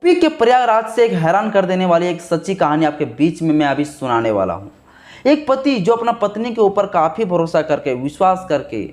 UP के प्रयागराज से एक हैरान कर देने वाली एक सच्ची कहानी आपके बीच में मैं अभी सुनाने वाला हूँ। एक पति जो अपना पत्नी के ऊपर काफ़ी भरोसा करके, विश्वास करके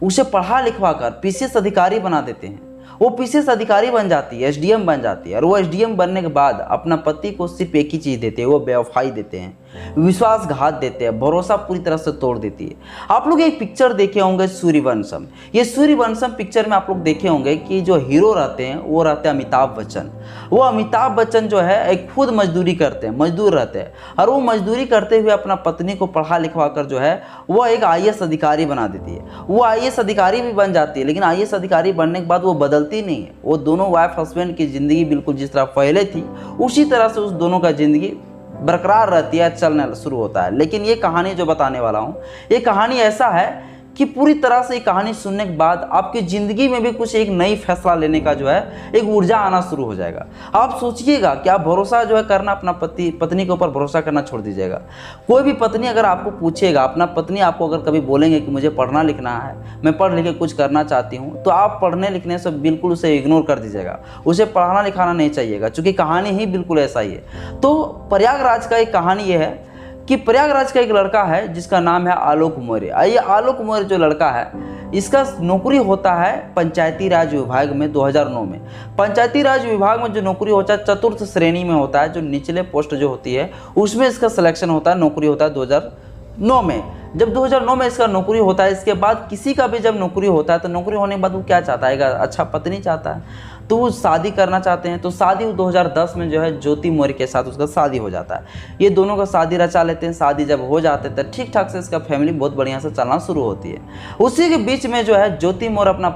उसे पढ़ा लिखवा कर पीसीएस अधिकारी बना देते हैं। वो पीसीएस अधिकारी बन जाती है, एसडीएम बन जाती है, और वो एसडीएम बनने के बाद अपना पति को सिर्फ एक ही चीज़ देते हैं, वो बेवफाई देते हैं, विश्वासघात देते हैं, भरोसा पूरी तरह से तोड़ देती है। आप लोग एक पिक्चर देखे होंगे सूर्यवंशम। ये सूर्यवंशम पिक्चर में आप लोग देखे होंगे कि जो हीरो रहते हैं वो रहते हैं अमिताभ बच्चन। वो अमिताभ बच्चन जो है एक खुद मजदूरी करते हैं, मजदूर रहते हैं, और वो मजदूरी करते हुए अपना पत्नी को पढ़ा लिखवा कर जो है वो एक आईएएस अधिकारी बना देती है। वो आईएएस अधिकारी भी बन जाती है, लेकिन आईएएस अधिकारी बनने के बाद वो बदलती नहीं है। वो दोनों वाइफ हस्बैंड की ज़िंदगी बिल्कुल जिस तरह पहले थी उसी तरह से उस दोनों का ज़िंदगी बरकरार रहती है, चलना शुरू होता है। लेकिन ये कहानी जो बताने वाला हूँ, ये कहानी ऐसा है कि पूरी तरह से ये कहानी सुनने के बाद आपकी ज़िंदगी में भी कुछ एक नई फैसला लेने का जो है एक ऊर्जा आना शुरू हो जाएगा। आप सोचिएगा कि आप भरोसा जो है करना अपना पत्नी के ऊपर भरोसा करना छोड़ दीजिएगा। कोई भी पत्नी अगर आपको पूछेगा, अपना पत्नी आपको अगर कभी बोलेंगे कि मुझे पढ़ना लिखना है, मैं पढ़ लिख के कुछ करना चाहती हूँ, तो आप पढ़ने लिखने से बिल्कुल उसे इग्नोर कर दीजिएगा। उसे पढ़ाना लिखाना नहीं चाहिएगा, चूँकि कहानी ही बिल्कुल ऐसा ही है। तो प्रयागराज का एक कहानी ये है कि प्रयागराज का एक लड़का है जिसका नाम है आलोक मौर्य। ये आलोक मौर्य जो लड़का है, इसका नौकरी होता है पंचायती राज विभाग में 2009 में। पंचायती राज विभाग में जो नौकरी होता है चतुर्थ श्रेणी में होता है, जो निचले पोस्ट जो होती है उसमें इसका सिलेक्शन होता है, नौकरी होता है 2009 में। जब 2009 में इसका नौकरी होता है, इसके बाद किसी का भी जब नौकरी होता है तो नौकरी होने के बाद वो क्या चाहता है, अच्छा पत्नी चाहता है, तो वो शादी करना चाहते हैं। तो शादी 2010 में जो है ज्योति मौर्य के साथ उसका शादी हो जाता है। ये दोनों का शादी रचा लेते हैं। शादी जब हो जाते हैं तो ठीक ठाक से इसका फैमिली बहुत बढ़िया से चलना शुरू होती है। उसी के बीच में जो है ज्योति मौर्य अपना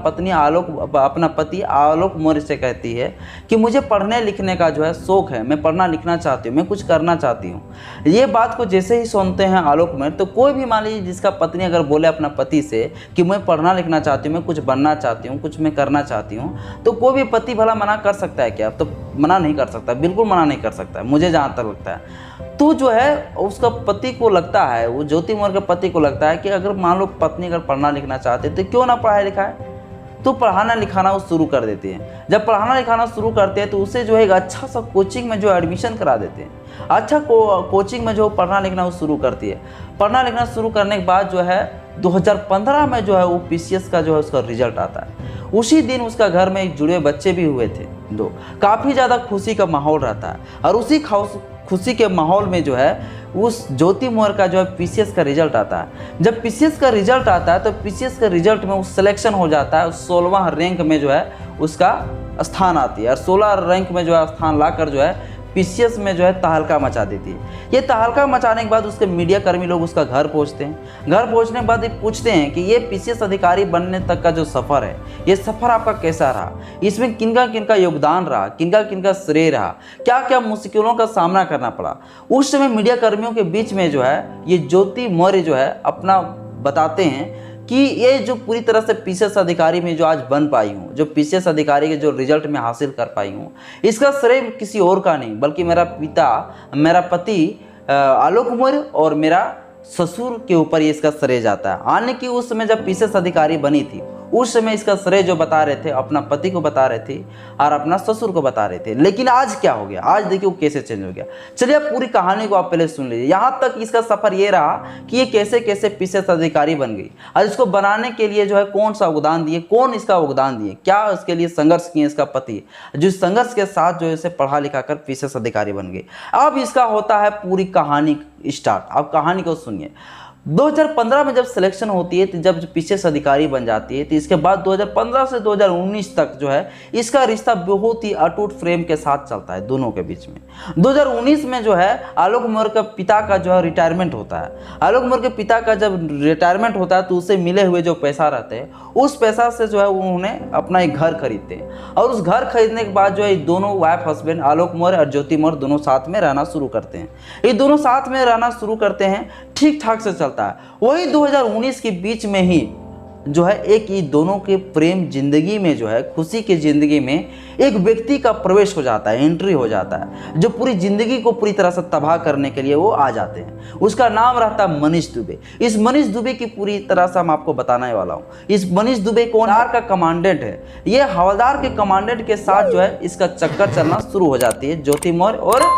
पति आलोक मौर्य से कहती है कि मुझे पढ़ने लिखने का जो है शौक है, मैं पढ़ना लिखना चाहती हूँ, मैं कुछ करना चाहती हूँ। ये बात को जैसे ही सुनते हैं आलोक मौर्य, तो कोई भी मान लीजिए जिसका पत्नी अगर बोले अपना पति से कि मैं पढ़ना लिखना चाहती हूँ, मैं कुछ बनना चाहती हूँ, कुछ मैं करना चाहती हूँ, तो कोई भी पति भला मना कर सकता है क्या? तो मना नहीं कर सकता, बिल्कुल मना नहीं कर सकता है, मुझे जहाँ तक लगता है। तो जो है उसका पति को लगता है, वो ज्योति मौर्य के पति को लगता है कि अगर मान लो पत्नी अगर पढ़ना लिखना चाहते तो क्यों ना पढ़ाया लिखाए, तो पढ़ाना लिखाना वो शुरू कर देते हैं। जब पढ़ाना लिखाना शुरू करते हैं तो उसे जो है एक अच्छा सा कोचिंग में जो एडमिशन करा देते हैं। अच्छा कोचिंग में जो पढ़ना लिखना वो शुरू करती है। पढ़ना लिखना शुरू करने के बाद जो है 2015 में जो है वो पीसीएस का जो है उसका रिजल्ट आता है। उसी दिन उसका घर में एक जुड़े बच्चे भी हुए थे दो। काफ़ी ज़्यादा खुशी का माहौल रहता है, और उसी खुशी के माहौल में जो है उस ज्योति मौर्य का जो है पीसीएस का रिजल्ट आता है। जब पीसीएस का रिजल्ट आता है तो पीसीएस का रिजल्ट में वो सिलेक्शन हो जाता है। 16वां रैंक में जो है उसका स्थान आती है, और 16 रैंक में जो है स्थान लाकर जो है पीसीएस में जो है तहलका मचा देती है। ये तहलका मचाने के बाद उसके मीडिया कर्मी लोग उसका घर पहुंचते हैं। घर पहुंचने के बाद ये पूछते हैं कि ये पीसीएस अधिकारी बनने तक का जो सफ़र है, ये सफ़र आपका कैसा रहा, इसमें किनका किनका योगदान रहा, किनका किनका श्रेय रहा, क्या क्या मुश्किलों का सामना करना पड़ा। उस समय मीडिया कर्मियों के बीच में जो है ये ज्योति मौर्य जो है अपना बताते हैं कि ये जो पूरी तरह से पीसीएस अधिकारी में जो आज बन पाई हूँ, जो पीसीएस अधिकारी के जो रिजल्ट में हासिल कर पाई हूँ, इसका श्रेय किसी और का नहीं बल्कि मेरा पति आलोक मौर्य और मेरा ससुर के ऊपर ये इसका श्रेय जाता है। आने की उस समय जब पीसीएस अधिकारी बनी थी उस समय इसका श्रेय जो बता रहे थे अपना पति को बता रहे थे और अपना ससुर को बता रहे थे। लेकिन आज क्या हो गया, आज देखिए वो कैसे चेंज हो गया। चलिए आप पूरी कहानी को आप पहले सुन लीजिए। यहाँ तक इसका सफ़र ये रहा कि ये कैसे कैसे पीसीएस अधिकारी बन गई, और इसको बनाने के लिए जो है कौन सा योगदान दिए, कौन इसका योगदान दिए, क्या इसके लिए संघर्ष किए इसका पति, जो संघर्ष के साथ जो इसे पढ़ा लिखा कर पीसीएस अधिकारी बन गई। अब इसका होता है पूरी कहानी स्टार्ट। आप कहानी को सुनिए। 2015 में जब सिलेक्शन होती है, तो जब पीसीएस अधिकारी बन जाती है, तो इसके बाद 2015 से 2019 तक जो है इसका रिश्ता बहुत ही अटूट प्रेम के साथ चलता है दोनों के बीच में। 2019 में जो है आलोक मौर्य का पिता का जो है रिटायरमेंट होता है। आलोक मौर्य के पिता का जब रिटायरमेंट होता है तो उससे मिले हुए जो पैसा रहते हैं उस पैसा से जो है उन्होंने अपना एक घर खरीदते हैं, और उस घर खरीदने के बाद जो है दोनों वाइफ हस्बैंड आलोक मौर्य और ज्योति मौर्य दोनों साथ में रहना शुरू करते हैं। ये दोनों साथ में रहना शुरू करते हैं, ठीक ठाक से चलता है। वही 2019 के बीच में ही जो है एक ये दोनों के प्रेम जिंदगी में जो है खुशी की ज़िंदगी में एक व्यक्ति का प्रवेश हो जाता है, एंट्री हो जाता है, जो पूरी ज़िंदगी को पूरी तरह से तबाह करने के लिए वो आ जाते हैं। उसका नाम रहता है मनीष दुबे। इस मनीष दुबे की पूरी तरह से हम आपको बताने वाला हूँ। इस मनीष दुबे कौन हवलदार का कमांडेंट है। ये हवलदार के कमांडेंट के साथ जो है इसका चक्कर चलना शुरू हो जाती है। ज्योति मौर्य और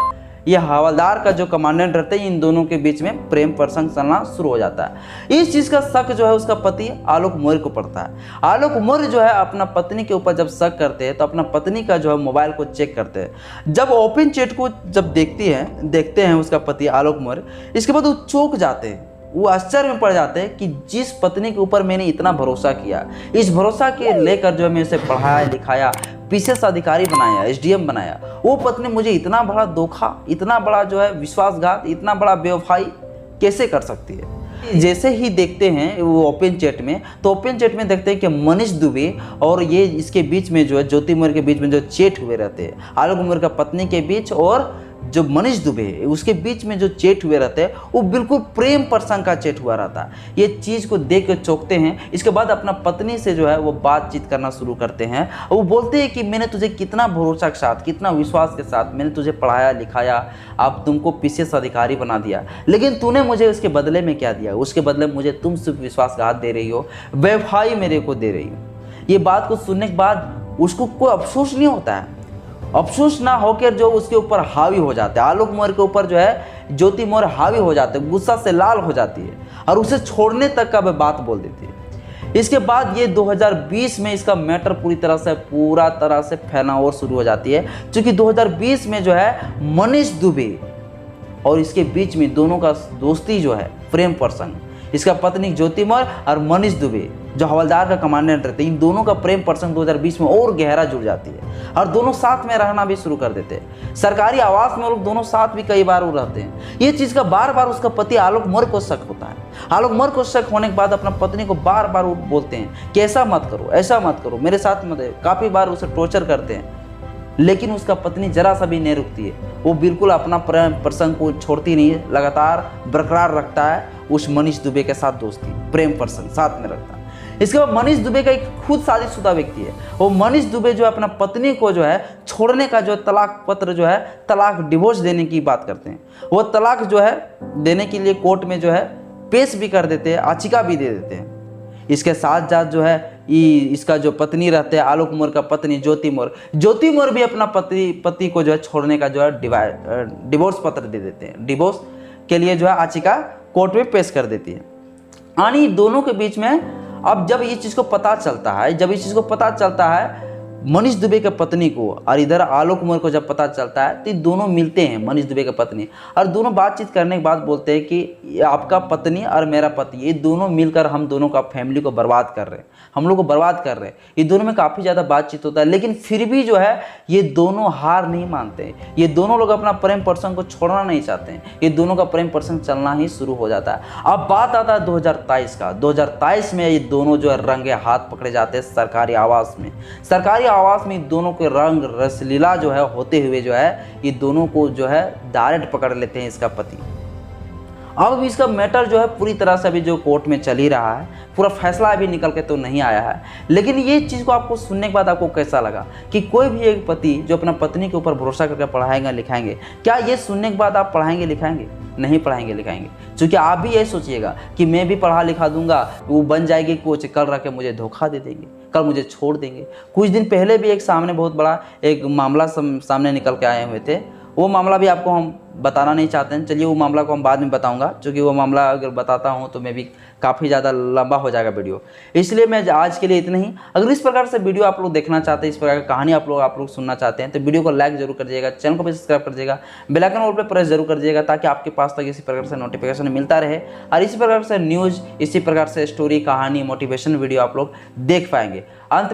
ये हवलदार का जो कमांडेंट रहते हैं, इन दोनों के बीच में प्रेम प्रसंग चलना शुरू हो जाता है। इस चीज़ का शक जो है उसका पति आलोक मौर्य को पड़ता है। आलोक मौर्य जो है अपना पत्नी के ऊपर जब शक करते हैं तो अपना पत्नी का जो है मोबाइल को चेक करते हैं। जब ओपन चैट को जब देखते हैं उसका पति आलोक मौर्य, इसके बाद वो चौंक जाते हैं। वो आश्चर्य में पड़ जाते हैं कि जिस पत्नी के ऊपर मैंने इतना भरोसा किया, इस भरोसा के लेकर जो है मैं उसे पढ़ाया लिखाया, पीसीएस अधिकारी बनाया, एसडीएम बनाया, वो पत्नी मुझे इतना बड़ा धोखा, इतना बड़ा जो है विश्वासघात, इतना बड़ा बेवफाई कैसे कर सकती है। जैसे ही देखते हैं वो ओपन चैट में, तो ओपन चैट में देखते हैं कि मनीष दुबे और ये इसके बीच में जो है ज्योति मौर्य के बीच में जो चैट हुए रहते हैं, आलोक मौर्य का पत्नी के बीच और जो मनीष दुबे है उसके बीच में जो चैट हुए रहते हैं वो बिल्कुल प्रेम प्रसंग का चैट हुआ रहता है। ये चीज़ को देख कर चौंकते हैं। इसके बाद अपना पत्नी से जो है वो बातचीत करना शुरू करते हैं। वो बोलते हैं कि मैंने तुझे कितना भरोसा के साथ, कितना विश्वास के साथ मैंने तुझे पढ़ाया लिखाया, अब तुमको पीसीएस अधिकारी बना दिया, लेकिन तूने मुझे उसके बदले में क्या दिया? उसके बदले में मुझे तुम सिर्फ विश्वासघात दे रही हो, बेवफाई मेरे को दे रही हो। ये बात को सुनने के बाद उसको कोई अफसोस नहीं होता है। अफसोस ना होकर जो उसके ऊपर हावी हो जाते हैं, आलोक मौर्य के ऊपर जो है ज्योति मौर्य हावी हो जाते हैं, गुस्सा से लाल हो जाती है और उसे छोड़ने तक का वह बात बोल देती है। इसके बाद ये 2020 में इसका मैटर पूरा तरह से फैलना और शुरू हो जाती है, क्योंकि 2020 में जो है मनीष दुबे और इसके बीच में दोनों का दोस्ती जो है प्रेम प्रसंग, इसका पत्नी ज्योति मौर्य और मनीष दुबे जो हवलदार का कमांडेंट रहते हैं, इन दोनों का प्रेम प्रसंग 2020 में और गहरा जुड़ जाती है और दोनों साथ में रहना भी शुरू कर देते हैं। सरकारी आवास में लोग दोनों साथ भी कई बार रहते हैं। ये चीज़ का बार बार उसका पति आलोक मौर्य को शक होता है। आलोक मौर्य को शक होने के बाद अपना पत्नी को बार बार बोलते हैं कि ऐसा मत करो, ऐसा मत करो, मेरे साथ मत। काफ़ी बार उसे टॉर्चर करते हैं, लेकिन उसका पत्नी जरा सा भी नहीं रुकती है। वो बिल्कुल अपना प्रेम प्रसंग को छोड़ती नहीं है, लगातार बरकरार रखता है उस मनीष दुबे के साथ दोस्ती, प्रेम प्रसंग साथ में रखता है। इसके बाद मनीष दुबे का एक खुद शादीशुदा व्यक्ति है। वो मनीष दुबे जो है अपना पत्नी को जो है छोड़ने का जो तलाक पत्र जो है, तलाक डिवोर्स देने की बात करते हैं। वो तलाक जो है देने के लिए कोर्ट में जो है पेश भी कर देते हैं, याचिका भी दे देते हैं। इसके साथ साथ जो है इसका जो पत्नी रहते हैं आलोक मौर्य का पत्नी ज्योति मौर्य भी अपना पति को जो है छोड़ने का जो है डिवोर्स पत्र दे देते हैं। डिवोर्स के लिए जो है याचिका कोर्ट में पेश कर देती है। यानी दोनों के बीच में अब जब इस चीज़ को पता चलता है मनीष दुबे के पत्नी को और इधर आलोक मौर्य को जब पता चलता है, तो ये दोनों मिलते हैं मनीष दुबे के पत्नी, और दोनों बातचीत करने के बाद बोलते हैं कि आपका पत्नी और मेरा पति, ये दोनों मिलकर हम दोनों का फैमिली को बर्बाद कर रहे हैं, हम लोग को बर्बाद कर रहे हैं। ये दोनों में काफ़ी ज़्यादा बातचीत होता है, लेकिन फिर भी जो है ये दोनों हार नहीं मानते। ये दोनों लोग अपना प्रेम प्रसंग को छोड़ना नहीं चाहते हैं। ये दोनों का प्रेम प्रसंग चलना ही शुरू हो जाता है। अब बात आता है 2023 का। 2023 में ये दोनों जो है रंगे हाथ पकड़े जाते हैं सरकारी आवास में। सरकारी आवास में दोनों के रंग रसलीला जो है होते हुए जो है ये दोनों को जो है डायरेक्ट पकड़ लेते हैं इसका पति। अब इसका मैटर जो है पूरी तरह से अभी जो कोर्ट में चल ही रहा है, पूरा फैसला अभी निकल के तो नहीं आया है। लेकिन ये चीज़ को आपको सुनने के बाद आपको कैसा लगा कि कोई भी एक पति जो अपना पत्नी के ऊपर भरोसा करके पढ़ाएंगे लिखाएंगे, क्या ये सुनने के बाद आप पढ़ाएंगे लिखाएंगे? नहीं पढ़ाएंगे लिखाएंगे, क्योंकि आप भी ये सोचिएगा कि मैं भी पढ़ा लिखा दूंगा, वो बन जाएगी कोच, कल रख के मुझे धोखा दे देंगे, कल मुझे छोड़ देंगे। कुछ दिन पहले भी एक सामने बहुत बड़ा एक मामला सामने निकल के आए हुए थे। वो मामला भी आपको हम बताना नहीं चाहते हैं, चलिए वो मामला को हम बाद में बताऊंगा, क्योंकि वो मामला अगर बताता हूं तो मैं भी काफ़ी ज़्यादा लंबा हो जाएगा वीडियो, इसलिए मैं आज के लिए इतना ही। अगर इस प्रकार से वीडियो आप लोग देखना चाहते हैं, इस प्रकार की कहानी आप लोग सुनना चाहते हैं, तो वीडियो को लाइक जरूर कर दीजिएगा, चैनल को भी सब्सक्राइब कर दीजिएगा, बेल आइकन ऑल पे प्रेस जरूर कर दीजिएगा, ताकि आपके पास तक इसी प्रकार से नोटिफिकेशन मिलता रहे और इसी प्रकार से न्यूज़, इसी प्रकार से स्टोरी, कहानी, मोटिवेशन वीडियो आप लोग देख पाएंगे। अंत